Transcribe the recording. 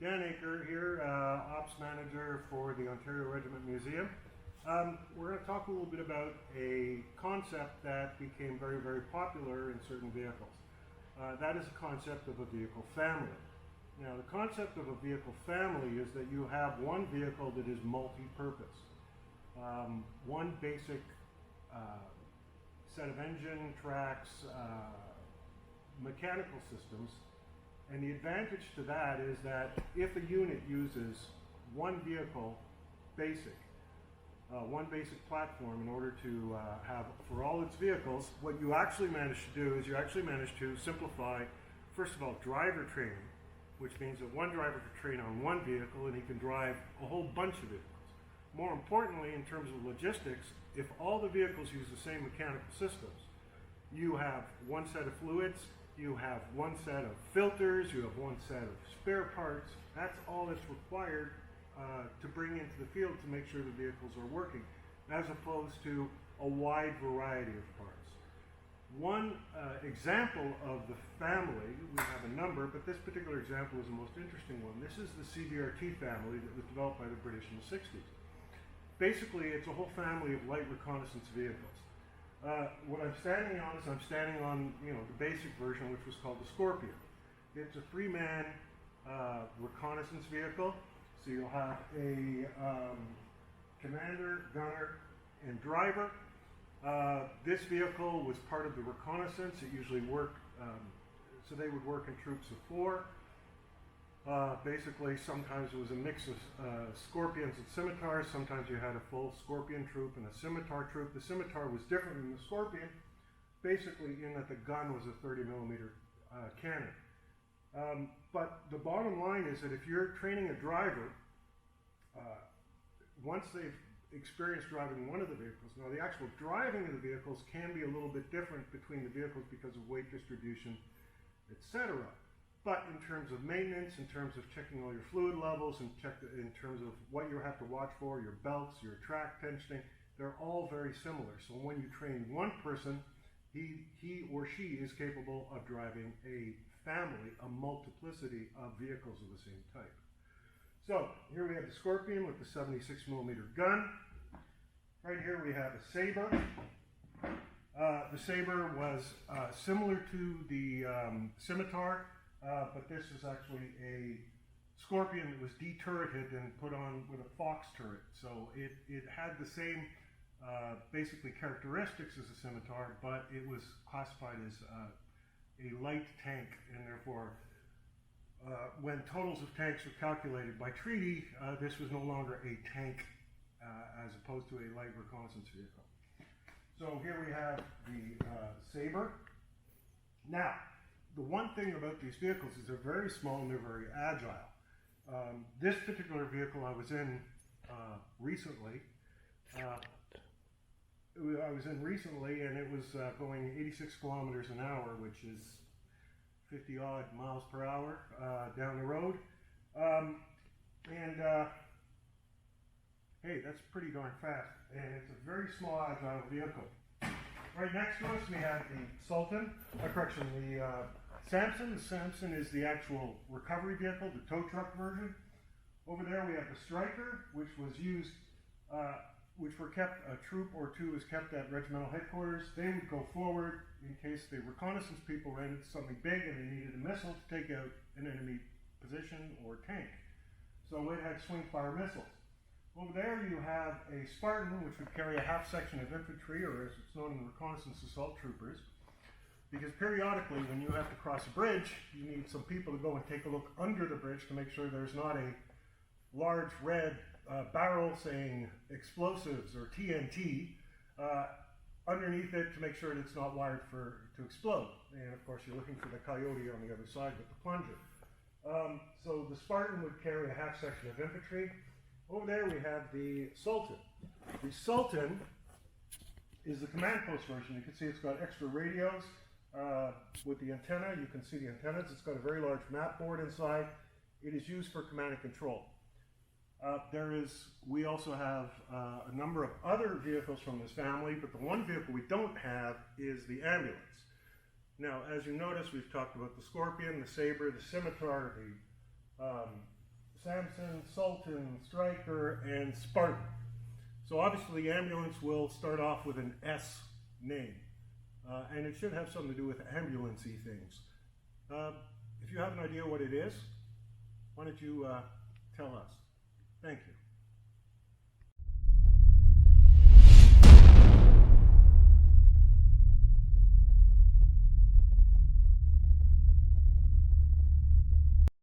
Dan Aker here, Ops Manager for the Ontario Regiment Museum. We're going to talk a little bit about a concept that became very, very popular in certain vehicles. That is the concept of a vehicle family. Now, the concept of a vehicle family is that you have one vehicle that is multi-purpose. One basic set of engine, tracks, mechanical systems. And the advantage to that is that if a unit uses one vehicle basic, one basic platform in order to have for all its vehicles, what you actually manage to do is you actually manage to simplify, first of all, driver training, which means that one driver can train on one vehicle and he can drive a whole bunch of vehicles. More importantly, in terms of logistics, if all the vehicles use the same mechanical systems, you have one set of fluids, you have one set of filters, you have one set of spare parts. That's all that's required to bring into the field to make sure the vehicles are working, as opposed to a wide variety of parts. One example of the family, we have a number, but this particular example is the most interesting one. This is the CBRT family that was developed by the British in the 60s. Basically, it's a whole family of light reconnaissance vehicles. What I'm standing on is the basic version, which was called the Scorpion. It's a three-man reconnaissance vehicle. So you'll have a commander, gunner, and driver. This vehicle was part of the reconnaissance. It usually worked, so they would work in troops of four. Basically, sometimes it was a mix of Scorpions and Scimitars. Sometimes you had a full Scorpion troop and a Scimitar troop. The Scimitar was different than the Scorpion, basically in that the gun was a 30mm cannon. But the bottom line is that if you're training a driver, once they've experienced driving one of the vehicles, now the actual driving of the vehicles can be a little bit different between the vehicles because of weight distribution, etc. But in terms of maintenance, in terms of checking all your fluid levels, and in terms of what you have to watch for, your belts, your track tensioning, they're all very similar. So when you train one person, he or she is capable of driving a family, a multiplicity of vehicles of the same type. So here we have the Scorpion with the 76mm gun. Right here we have a Sabre. The Sabre was similar to the Scimitar. But this is actually a Scorpion that was deturreted and put on with a Fox turret. So it had the same basically characteristics as a Scimitar, but it was classified as a light tank, and therefore when totals of tanks were calculated by treaty, this was no longer a tank as opposed to a light reconnaissance vehicle. So here we have the Sabre. Now, the one thing about these vehicles is they're very small and they're very agile. This particular vehicle I was in recently, and it was going 86 kilometers an hour, which is 50 odd miles per hour down the road. Hey, that's pretty darn fast, and it's a very small, agile vehicle. Right next to us we have the Sultan, the Samson. The Samson is the actual recovery vehicle, the tow truck version. Over there we have the Striker, which was used, a troop or two was kept at regimental headquarters. They would go forward in case the reconnaissance people ran into something big and they needed a missile to take out an enemy position or tank. So it had swing fire missiles. Over there you have a Spartan, which would carry a half section of infantry, or as it's known in the reconnaissance, assault troopers. Because periodically, when you have to cross a bridge, you need some people to go and take a look under the bridge to make sure there's not a large red barrel saying explosives or TNT underneath it to make sure that it's not wired to explode. And of course, you're looking for the Coyote on the other side with the plunger. So the Spartan would carry a half section of infantry. Over there we have the Sultan. The Sultan is the command post version. You can see it's got extra radios with the antenna. You can see the antennas. It's got a very large map board inside. It is used for command and control. We also have a number of other vehicles from this family, but the one vehicle we don't have is the ambulance. Now, as you notice, we've talked about the Scorpion, the Sabre, the Scimitar, the Samson, Sultan, Stryker, and Spartan. So obviously the ambulance will start off with an S name. And it should have something to do with ambulance-y things. If you have an idea what it is, why don't you tell us? Thank you.